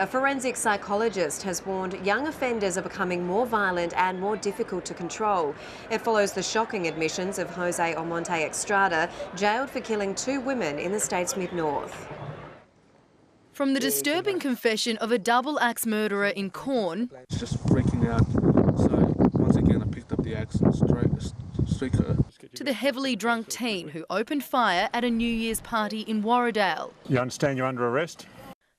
A forensic psychologist has warned young offenders are becoming more violent and more difficult to control. It follows the shocking admissions of Jose Almonte Estrada, jailed for killing 2 women in the state's mid-north. From the disturbing confession of a double-axe murderer in Corn, It's just freaking out, so once again I picked up the axe and struck her. to the heavily drunk teen who opened fire at a New Year's party in Warradale. You understand you're under arrest?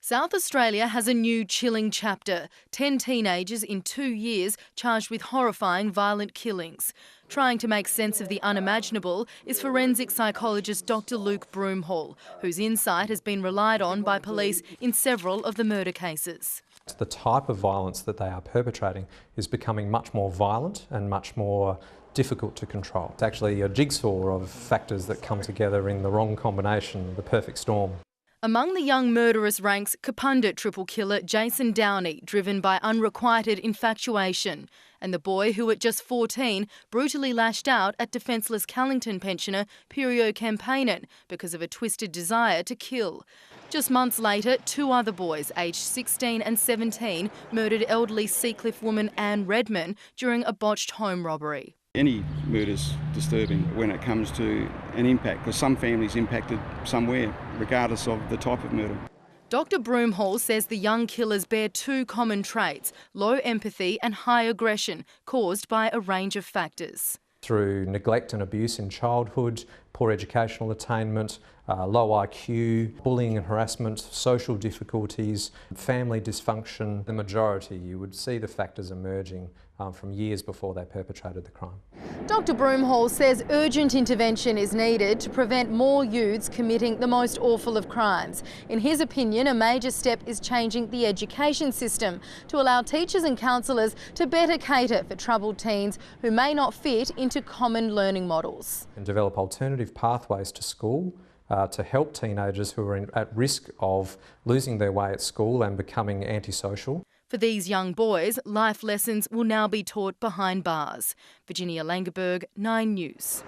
South Australia has a new chilling chapter. 10 teenagers in 2 years charged with horrifying violent killings. Trying to make sense of the unimaginable is forensic psychologist Dr Luke Broomhall, whose insight has been relied on by police in several of the murder cases. The type of violence that they are perpetrating is becoming much more violent and much more difficult to control. It's actually a jigsaw of factors that come together in the wrong combination, the perfect storm. Among the young murderous ranks, Kapunda triple killer Jason Downey, driven by unrequited infatuation, and the boy who at just 14 brutally lashed out at defenceless Callington pensioner Purio Campaignan because of a twisted desire to kill. Just months later, 2 other boys, aged 16 and 17, murdered elderly Seacliff woman Anne Redman during a botched home robbery. Any murder's disturbing when it comes to an impact, because some families impacted somewhere, regardless of the type of murder. Dr Broomhall says the young killers bear 2 common traits: low empathy and high aggression, caused by a range of factors. Through neglect and abuse in childhood, poor educational attainment, low IQ, bullying and harassment, social difficulties, family dysfunction. The majority, you would see the factors emerging from years before they perpetrated the crime. Dr Broomhall says urgent intervention is needed to prevent more youths committing the most awful of crimes. In his opinion, a major step is changing the education system to allow teachers and counsellors to better cater for troubled teens who may not fit into common learning models. And develop alternative pathways to school to help teenagers who are at risk of losing their way at school and becoming antisocial. For these young boys, life lessons will now be taught behind bars. Virginia Langerberg, 9 News.